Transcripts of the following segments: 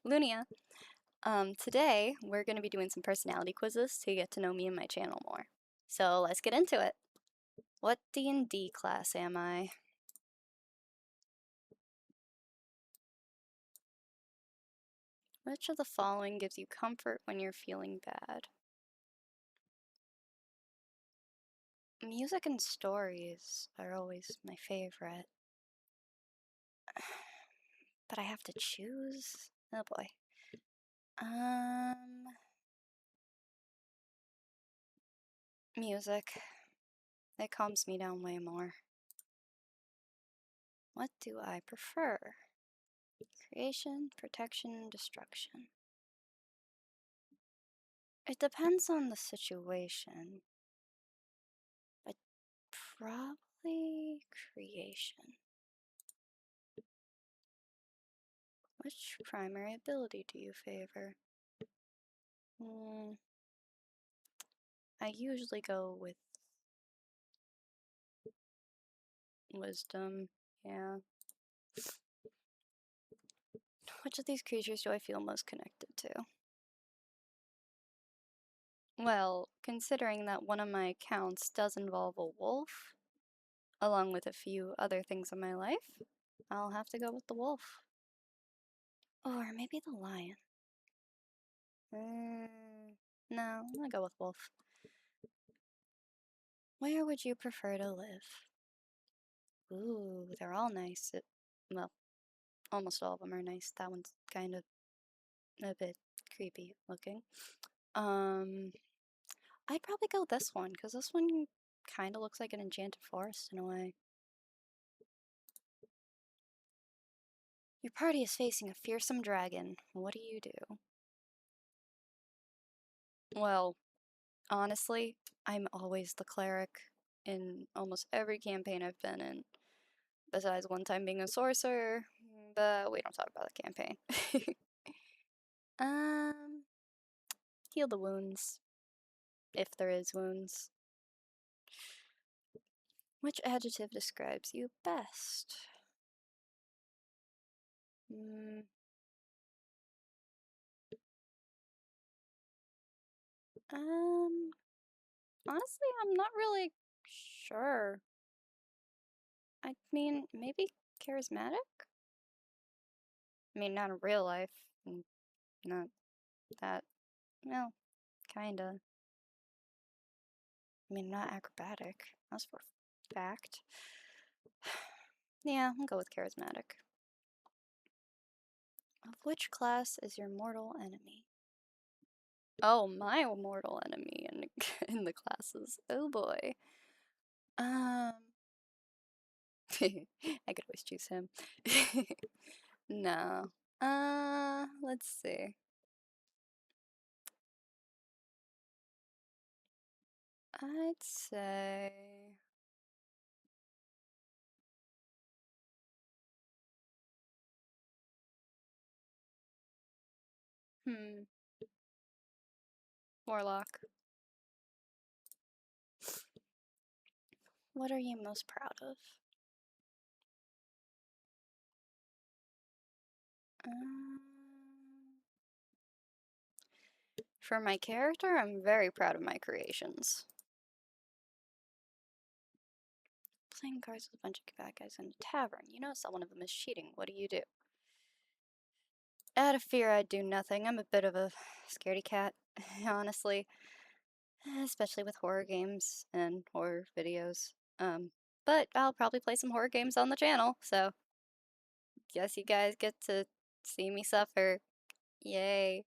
Lunia. Today we're going to be doing some personality quizzes to get to know me and my channel more. So let's get into it. What D&D class am I? Which of the following gives you comfort when you're feeling bad? Music and stories are always my favorite. But I have to choose? Oh boy. Music. It calms me down way more. What do I prefer? Creation, protection, destruction. It depends on the situation, but probably creation. Which primary ability do you favor? I usually go with wisdom, yeah. Which of these creatures do I feel most connected to? Well, considering that one of my accounts does involve a wolf, along with a few other things in my life, I'll have to go with the wolf. Or maybe the lion. No, I'm gonna go with wolf. Where would you prefer to live? Ooh, they're all nice. Well, almost all of them are nice. That one's kind of a bit creepy looking. I'd probably go this one, because this one kind of looks like an enchanted forest in a way. Your party is facing a fearsome dragon. What do you do? Well, honestly, I'm always the cleric in almost every campaign I've been in. Besides one time being a sorcerer, but we don't talk about the campaign. um, Heal the wounds, if there is wounds. Which adjective describes you best? Honestly, I'm not really sure. I mean, maybe charismatic? I mean, not in real life, not that, well, kinda. I mean, not acrobatic, that's for a fact. Yeah, I'll go with charismatic. Of which class is your mortal enemy? Oh, my mortal enemy in the classes. Oh boy. I could always choose him. No. Let's see. I'd say... Warlock. What are you most proud of? For my character, I'm very proud of my creations. Playing cards with a bunch of bad guys in a tavern. You notice that one of them is cheating. What do you do? Out of fear, I'd do nothing. I'm a bit of a scaredy cat, honestly. Especially with horror games and horror videos. But I'll probably play some horror games on the channel, so guess you guys get to see me suffer. Yay.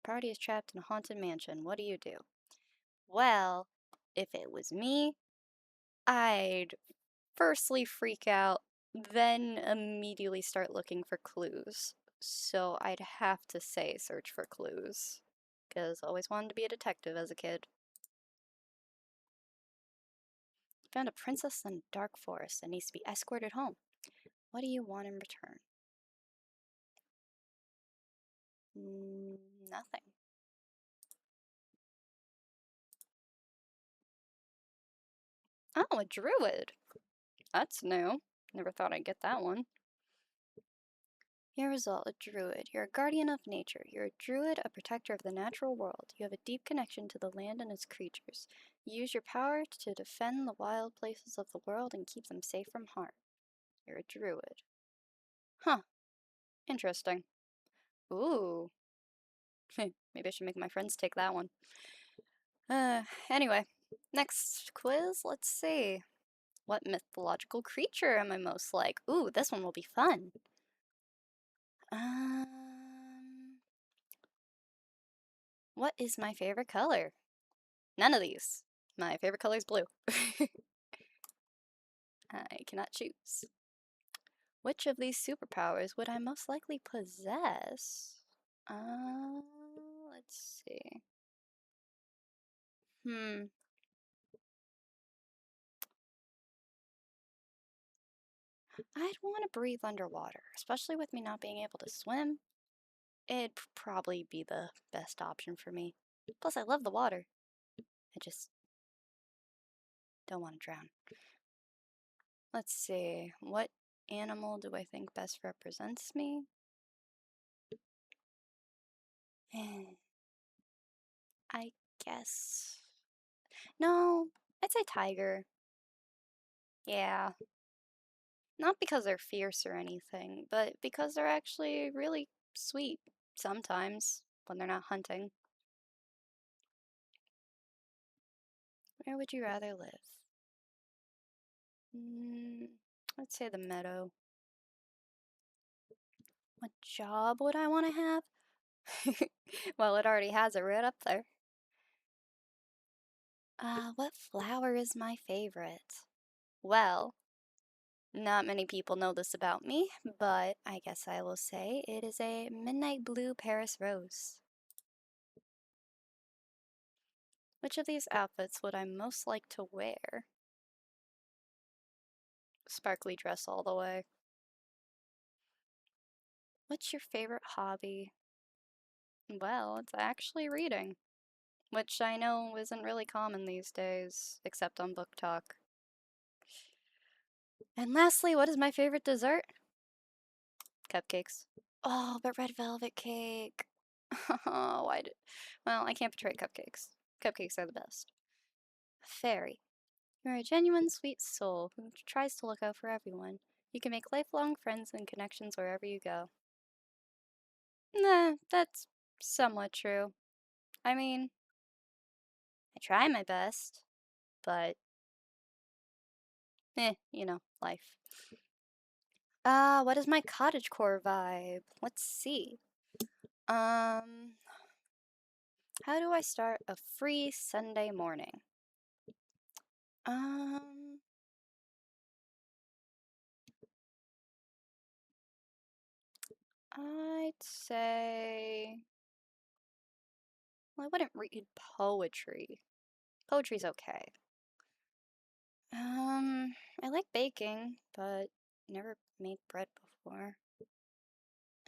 Party is trapped in a haunted mansion. What do you do? Well, if it was me, I'd firstly freak out, then immediately start looking for clues. So I'd have to say search for clues, because I always wanted to be a detective as a kid. Found a princess in a dark forest that needs to be escorted home. What do you want in return? Nothing. Oh, a druid. That's new. Never thought I'd get that one. Your result, a druid. You're a guardian of nature. You're a druid, a protector of the natural world. You have a deep connection to the land and its creatures. You use your power to defend the wild places of the world and keep them safe from harm. You're a druid. Huh. Interesting. Ooh. Maybe I should make my friends take that one. Anyway, next quiz. Let's see. What mythological creature am I most like? Ooh, this one will be fun. What is my favorite color? None of these. My favorite color is blue. I cannot choose. Which of these superpowers would I most likely possess? Let's see. I'd want to breathe underwater, especially with me not being able to swim. It'd probably be the best option for me. Plus, I love the water. I just don't want to drown. Let's see. What animal do I think best represents me? I guess. No, I'd say tiger. Yeah. Not because they're fierce or anything, but because they're actually really sweet sometimes when they're not hunting. Where would you rather live? Let's say the meadow. What job would I want to have? Well, it already has it right up there. What flower is my favorite? Well, not many people know this about me, but I guess I will say it is a midnight blue Paris rose. Which of these outfits would I most like to wear? Sparkly dress all the way. What's your favorite hobby? Well, it's actually reading, which I know isn't really common these days, except on Book Talk. And lastly, what is my favorite dessert? Cupcakes. Oh, but red velvet cake. Why did... Well, I can't betray cupcakes. Cupcakes are the best. Fairy. You're a genuine sweet soul who tries to look out for everyone. You can make lifelong friends and connections wherever you go. Nah, that's somewhat true. I mean, I try my best, but life. What is my cottagecore vibe? Let's see. How do I start a free Sunday morning? Um, I'd say, well, I wouldn't read poetry. Poetry's okay. I like baking, but never made bread before.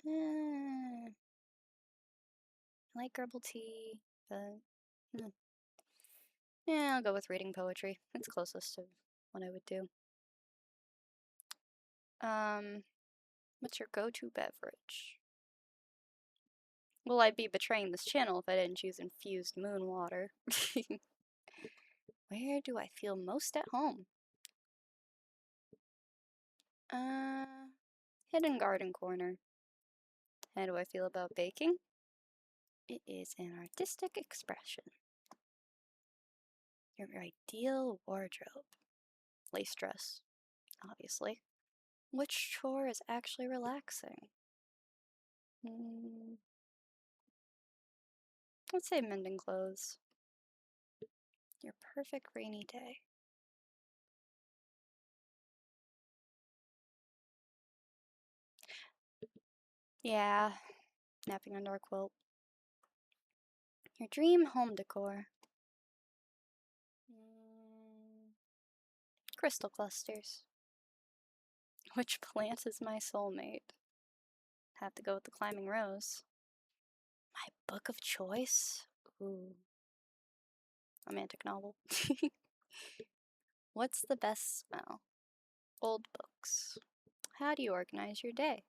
I like herbal tea, but yeah, I'll go with reading poetry. It's closest to what I would do. What's your go-to beverage? Well, I'd be betraying this channel if I didn't choose infused moon water. Where do I feel most at home? Hidden garden corner. How do I feel about baking? It is an artistic expression. Your ideal wardrobe. Lace dress, obviously. Which chore is actually relaxing? Let's say mending clothes. Your perfect rainy day. Yeah, napping under a quilt. Your dream home decor. Crystal clusters. Which plant is my soulmate? Have to go with the climbing rose. My book of choice? Ooh. Romantic novel. What's the best smell? Old books. How do you organize your day?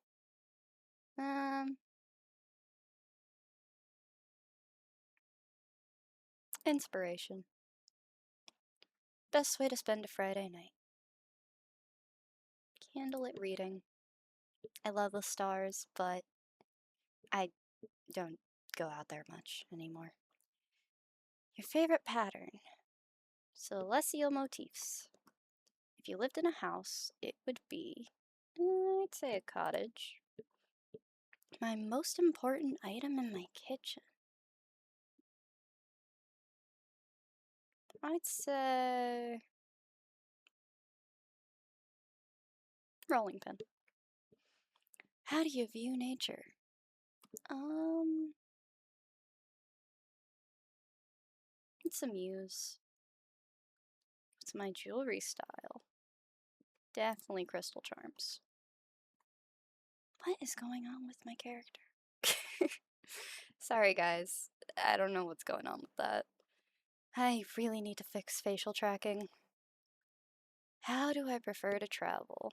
Inspiration. Best way to spend a Friday night. Candlelit reading. I love the stars, but I don't go out there much anymore. Your favorite pattern. Celestial motifs. If you lived in a house, it would be, I'd say a cottage. My most important item in my kitchen. I'd say rolling pin. How do you view nature? It's a muse. What's my jewelry style? Definitely crystal charms. What is going on with my character? Sorry guys, I don't know what's going on with that. I really need to fix facial tracking. How do I prefer to travel?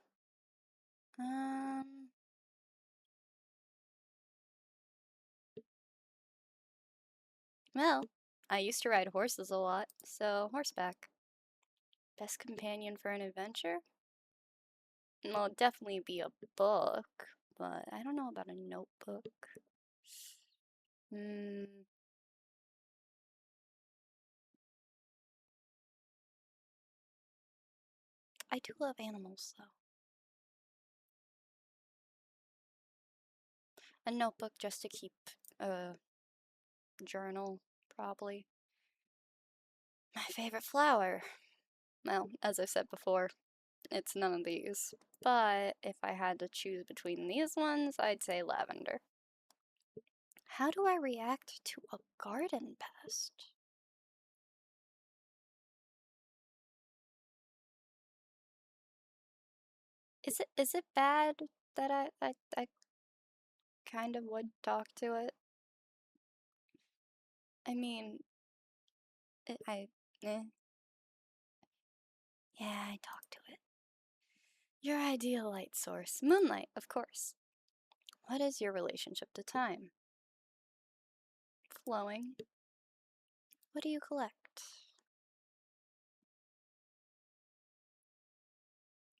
Well, I used to ride horses a lot, so horseback. Best companion for an adventure? Well, it'd definitely be a book, but I don't know about a notebook. I do love animals, though. A notebook just to keep a journal, probably. My favorite flower? Well, as I said before, it's none of these. But if I had to choose between these ones, I'd say lavender. How do I react to a garden pest? Is it bad that I kind of would talk to it? I mean, eh. Yeah, I talk to it. Your ideal light source. Moonlight, of course. What is your relationship to time? Flowing. What do you collect?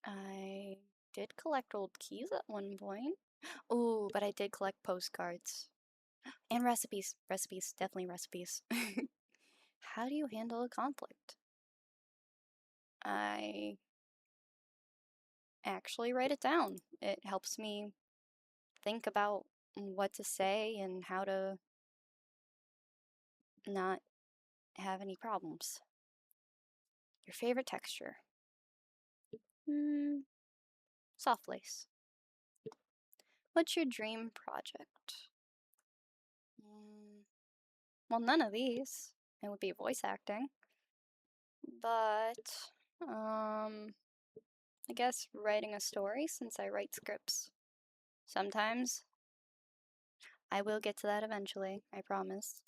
I did collect old keys at one point. Oh, but I did collect postcards. And recipes. Recipes, definitely recipes. How do you handle a conflict? I actually write it down. It helps me think about what to say and how to not have any problems. Your favorite texture? Soft lace. What's your dream project? Well, none of these. It would be voice acting. But, I guess writing a story since I write scripts. Sometimes. I will get to that eventually, I promise.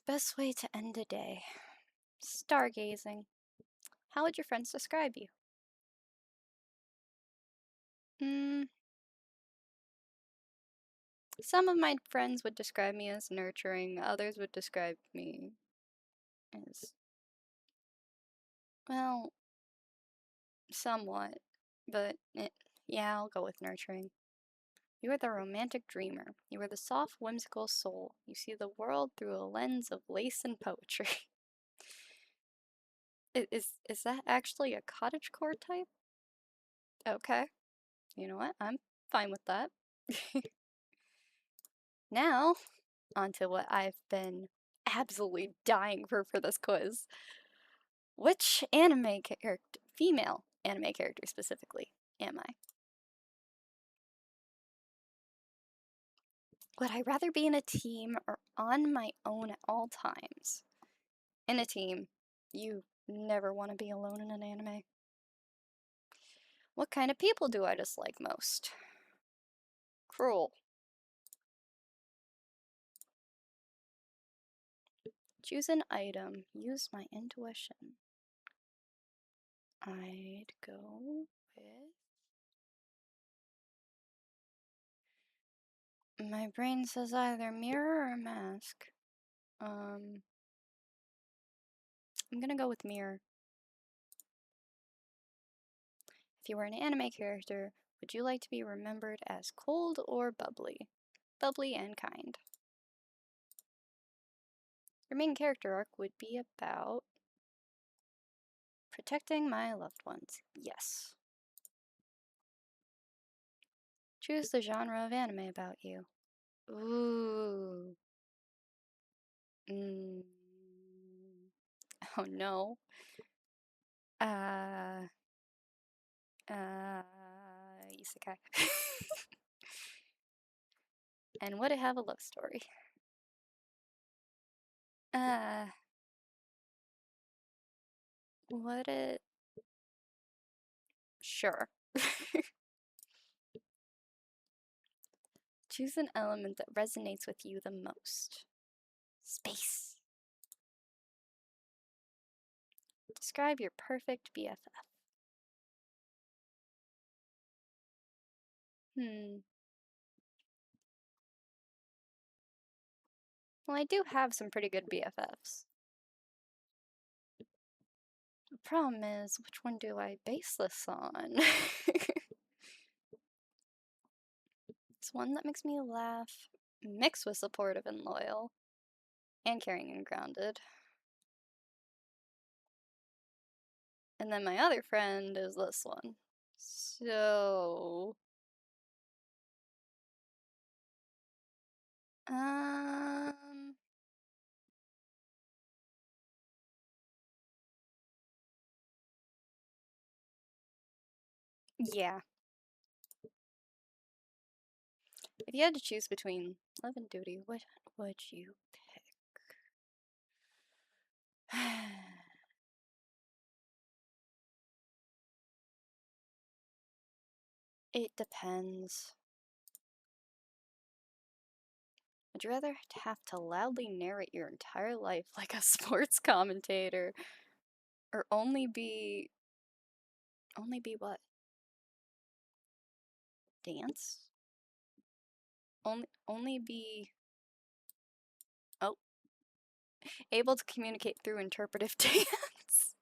Best way to end a day. Stargazing. How would your friends describe you? Some of my friends would describe me as nurturing, others would describe me as, well, somewhat. But, yeah, I'll go with nurturing. You are the romantic dreamer. You are the soft, whimsical soul. You see the world through a lens of lace and poetry. Is that actually a cottagecore type? Okay. You know what? I'm fine with that. Now, onto what I've been absolutely dying for this quiz. Which anime character, female anime character specifically, am I? Would I rather be in a team or on my own at all times? In a team. You never want to be alone in an anime. What kind of people do I dislike most? Cruel. Choose an item. Use my intuition. I'd go with My brain says either mirror or mask. I'm gonna go with mirror. If you were an anime character, would you like to be remembered as cold or bubbly? Bubbly and kind. Your main character arc would be about protecting my loved ones. Yes. Choose the genre of anime about you. Ooh. Mm. Oh no. Uh. Isekai. And would it have a love story? Would it? Sure. Choose an element that resonates with you the most. Space. Describe your perfect BFF. Well, I do have some pretty good BFFs. The problem is, which one do I base this on? It's one that makes me laugh, mixed with supportive and loyal, and caring and grounded. And then my other friend is this one. So... Yeah. If you had to choose between love and duty, what would you pick? It depends. Would you rather have to loudly narrate your entire life like a sports commentator, or only be what? Dance? Only be oh, able to communicate through interpretive dance.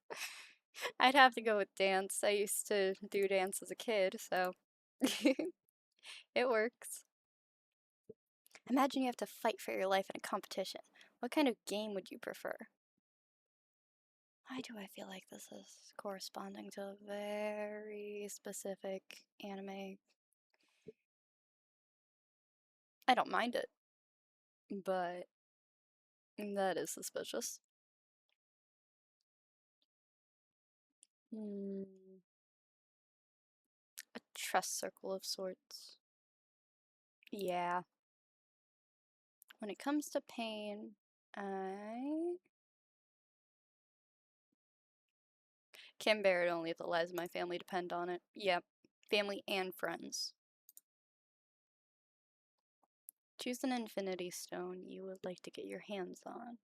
I'd have to go with dance. I used to do dance as a kid, so it works. Imagine you have to fight for your life in a competition. What kind of game would you prefer? Why do I feel like this is corresponding to a very specific anime? I don't mind it, but that is suspicious. A trust circle of sorts. Yeah. When it comes to pain, I can bear it only if the lives of my family depend on it. Yep. Family and friends. Choose an infinity stone you would like to get your hands on.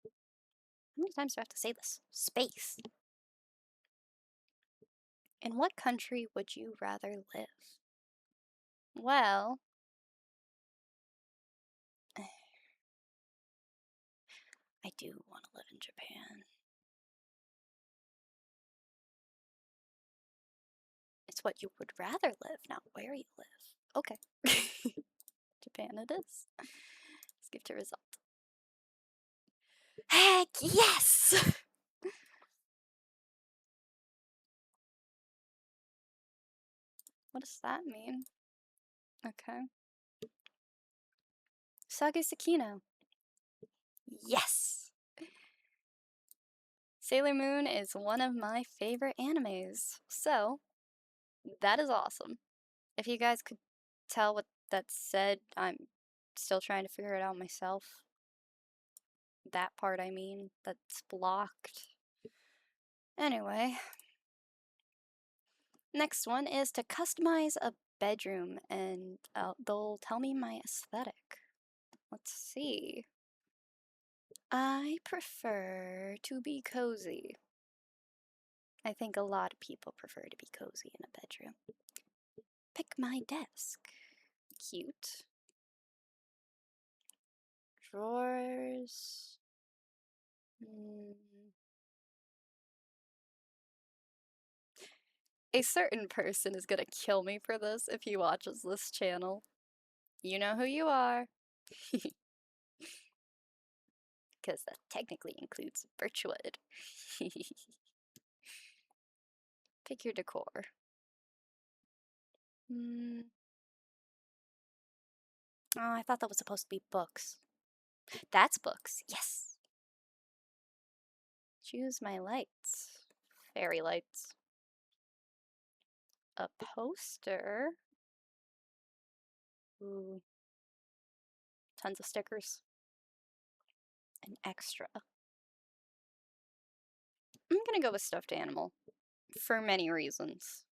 How many times do I have to say this? Space. In what country would you rather live? Well, I do want to live in Japan. It's what you would rather live, not where you live. Okay. Japan it is. Let's give to result. Heck yes! What does that mean? Okay. Saga Sakino. Yes! Sailor Moon is one of my favorite animes, so that is awesome. If you guys could tell what that said, I'm still trying to figure it out myself. That part, I mean, that's blocked. Anyway. Next one is to customize a bedroom, and they'll tell me my aesthetic. Let's see. I prefer to be cozy. I think a lot of people prefer to be cozy in a bedroom. Pick my desk. Cute. Drawers. A certain person is gonna kill me for this if he watches this channel. You know who you are. Because that technically includes Birchwood. Pick your decor. Oh, I thought that was supposed to be books. That's books. Yes. Choose my lights. Fairy lights. A poster. Ooh. Tons of stickers. An extra. I'm gonna go with stuffed animal. For many reasons.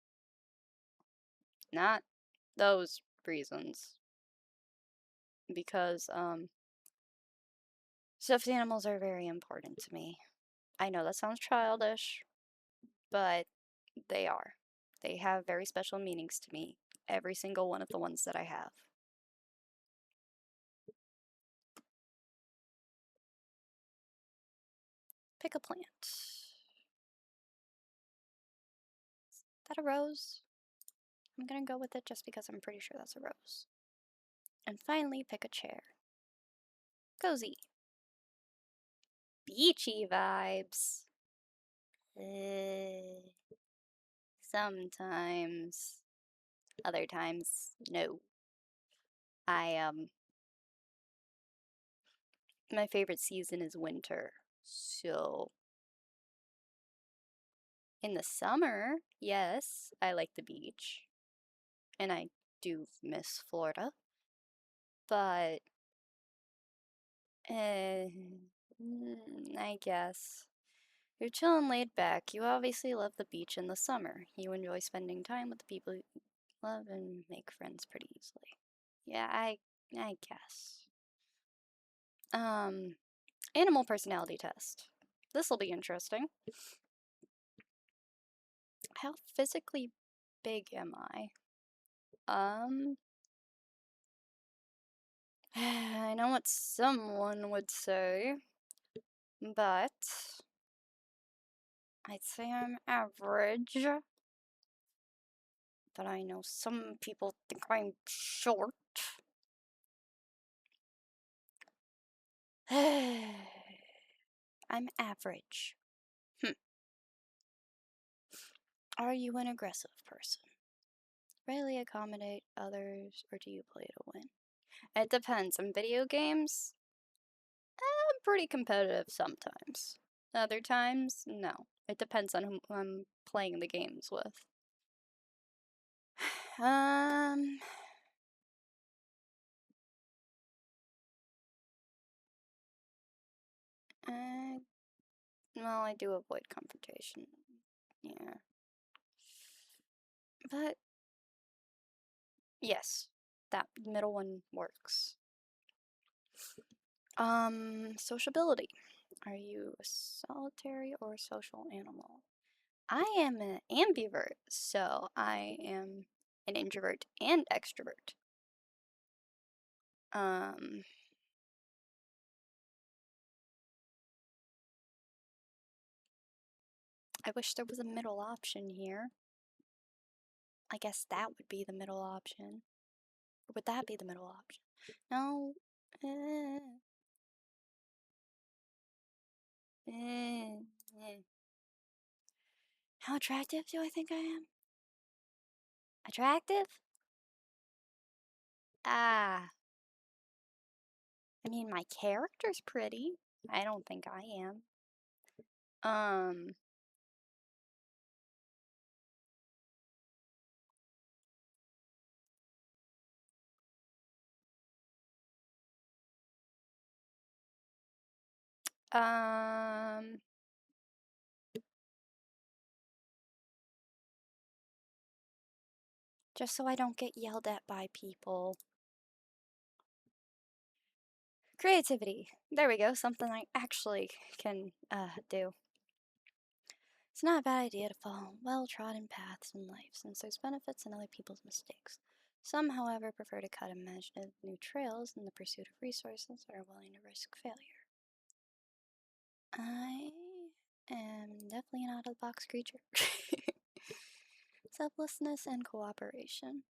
Not those reasons. Because, stuffed animals are very important to me. I know that sounds childish, but they are. They have very special meanings to me. Every single one of the ones that I have. Pick a plant. Is that a rose? I'm gonna go with it just because I'm pretty sure that's a rose. And finally, pick a chair. Cozy. Beachy vibes. Sometimes. Other times, no. My favorite season is winter. So, in the summer, yes, I like the beach. And I do miss Florida. But, I guess. You're chilling laid back. You obviously love the beach in the summer. You enjoy spending time with the people you love and make friends pretty easily. Yeah, I guess. Animal personality test. This'll be interesting. How physically big am I? I know what someone would say, but I'd say I'm average. But I know some people think I'm short. I'm average. Are you an aggressive person? Rarely accommodate others, or do you play to win? It depends. In video games, I'm pretty competitive sometimes. Other times, no. It depends on who I'm playing the games with. Well, I do avoid confrontation. Yeah. But, yes, that middle one works. Sociability. Are you a solitary or a social animal? I am an ambivert, so I am an introvert and extrovert. I wish there was a middle option here. I guess that would be the middle option. Or would that be the middle option? No. How attractive do I think I am? Attractive? I mean, my character's pretty. I don't think I am. Just so I don't get yelled at by people. Creativity. There we go. Something I actually can do. It's not a bad idea to follow well-trodden paths in life since there's benefits in other people's mistakes. Some, however, prefer to cut imaginative new trails in the pursuit of resources or are willing to risk failure. I am definitely an out-of-the-box creature. Selflessness and cooperation.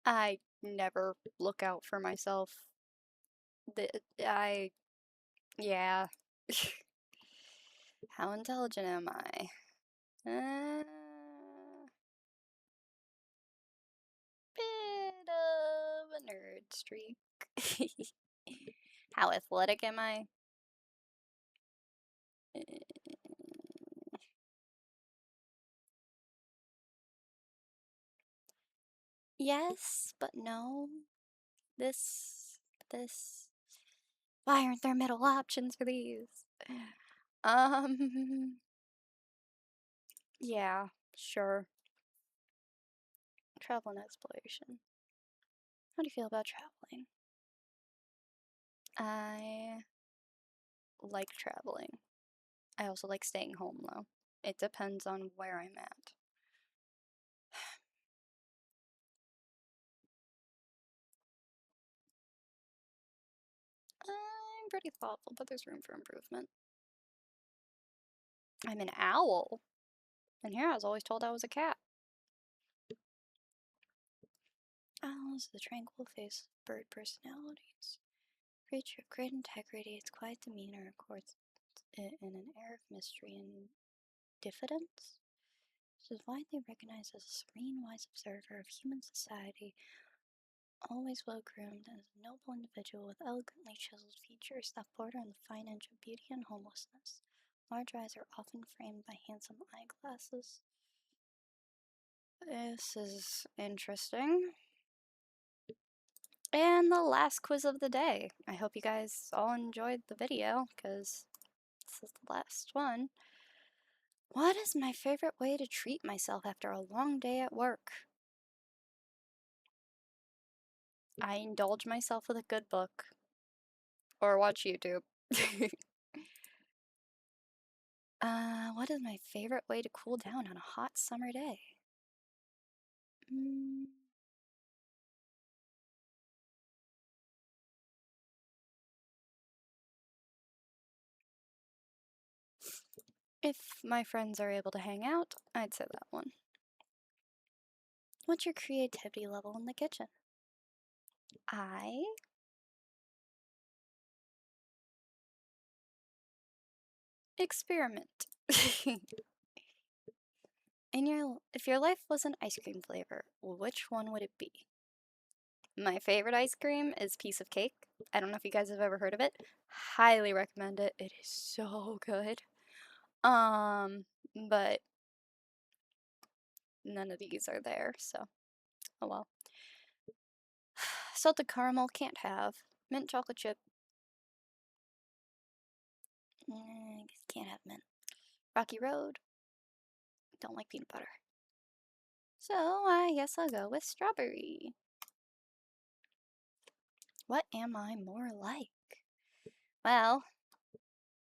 I never look out for myself. Yeah. How intelligent am I? Bit of a nerd streak. How athletic am I? Yes, but no. This. Why aren't there middle options for these? Yeah, sure. Travel and exploration. How do you feel about traveling? I like traveling. I also like staying home though. It depends on where I'm at. I'm pretty thoughtful, but there's room for improvement. I'm an owl. And here I was always told I was a cat. Owls, the tranquil face of bird personalities. Creature of great integrity, its quiet demeanor accords it in an air of mystery and diffidence. This is widely recognized as a serene, wise observer of human society, always well groomed and as a noble individual with elegantly chiseled features that border on the fine edge of beauty and homelessness. Large eyes are often framed by handsome eyeglasses. This is interesting. And the last quiz of the day. I hope you guys all enjoyed the video, because this is the last one. What is my favorite way to treat myself after a long day at work? I indulge myself with a good book. Or watch YouTube. What is my favorite way to cool down on a hot summer day? If my friends are able to hang out, I'd say that one. What's your creativity level in the kitchen? I experiment. If your life was an ice cream flavor, which one would it be? My favorite ice cream is piece of cake. I don't know if you guys have ever heard of it. Highly recommend it. It is so good. But none of these are there, so oh well. Salted caramel, can't have. Mint chocolate chip, can't have mint. Rocky Road, don't like peanut butter. So I guess I'll go with strawberry. What am I more like? Well,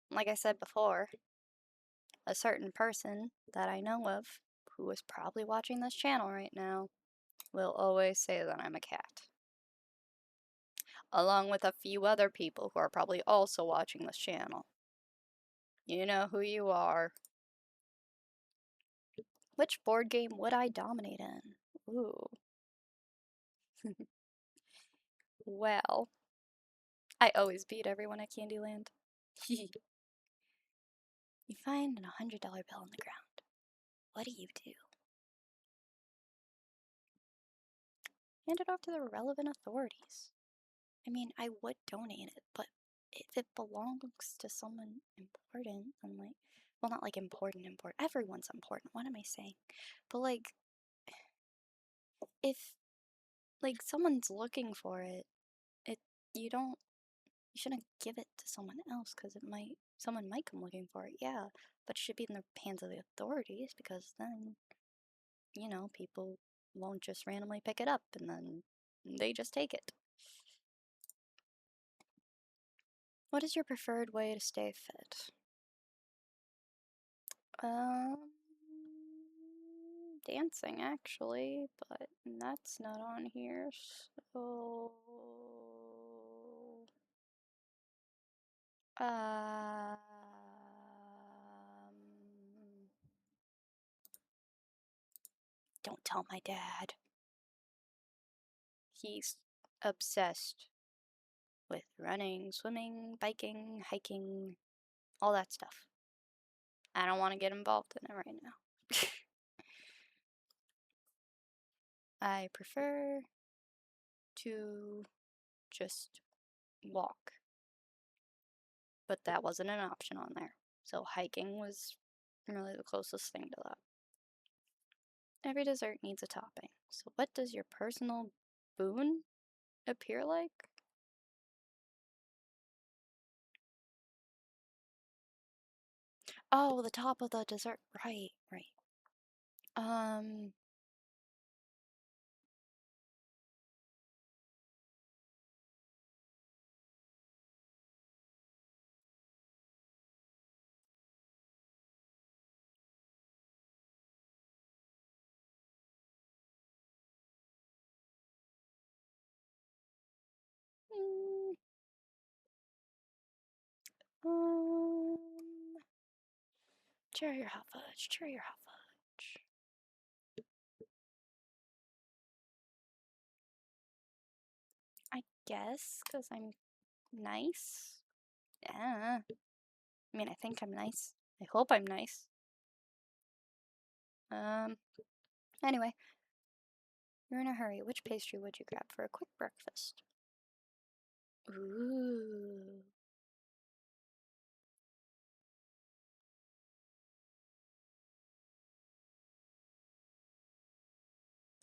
like I said before, a certain person that I know of who is probably watching this channel right now will always say that I'm a cat. Along with a few other people who are probably also watching this channel. You know who you are. Which board game would I dominate in? Ooh. Well, I always beat everyone at Candyland. You find a $100 bill on the ground. What do you do? Hand it off to the relevant authorities. I mean, I would donate it, but if it belongs to someone important, and like, well, not like important, everyone's important, what am I saying? But like, if, like, someone's looking for it, you don't, you shouldn't give it to someone else, because someone might come looking for it, yeah, but it should be in the hands of the authorities, because then, you know, people won't just randomly pick it up, and then they just take it. What is your preferred way to stay fit? dancing actually, but that's not on here, so um don't tell my dad. He's obsessed with running, swimming, biking, hiking, all that stuff. I don't want to get involved in it right now. I prefer to just walk. But that wasn't an option on there. So hiking was really the closest thing to that. Every dessert needs a topping. So what does your personal boon appear like? Oh, the top of the dessert. Right, right. Um, mm, um, cherry or hot fudge, cherry or hot fudge. I guess, because I'm nice. Yeah. I mean, I think I'm nice. I hope I'm nice. Anyway, you're in a hurry. Which pastry would you grab for a quick breakfast? Ooh.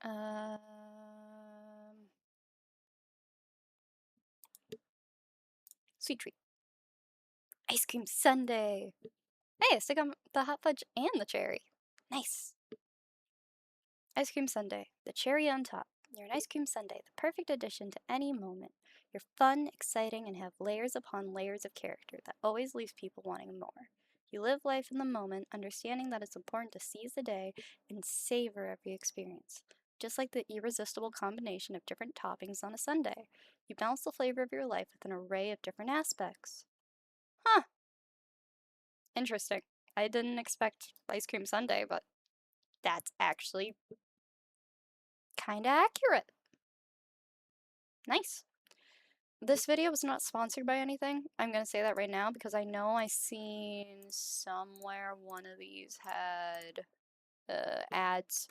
Um, Sweet treat. Ice cream sundae. Hey, I still got the hot fudge and the cherry. Nice. Ice cream sundae. The cherry on top. You're an ice cream sundae, the perfect addition to any moment. You're fun, exciting, and have layers upon layers of character that always leaves people wanting more. You live life in the moment, understanding that it's important to seize the day and savor every experience. Just like the irresistible combination of different toppings on a sundae, you balance the flavor of your life with an array of different aspects. Huh, interesting. I didn't expect ice cream sundae, but that's actually kinda accurate. Nice. This video was not sponsored by anything. I'm gonna say that right now because I know I seen somewhere one of these had ads.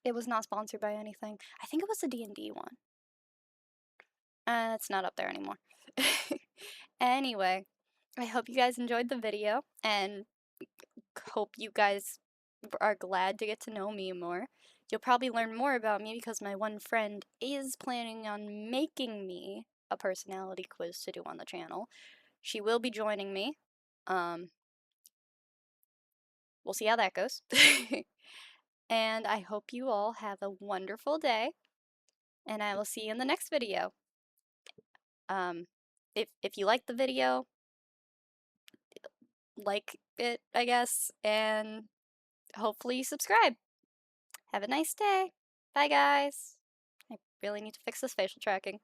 It was not sponsored by anything. I think it was a D&D one. It's not up there anymore. Anyway, I hope you guys enjoyed the video and hope you guys are glad to get to know me more. You'll probably learn more about me because my one friend is planning on making me a personality quiz to do on the channel. She will be joining me. We'll see how that goes. And I hope you all have a wonderful day, and I will see you in the next video. If you like the video, like it, I guess, and hopefully subscribe. Have a nice day. Bye, guys. I really need to fix this facial tracking.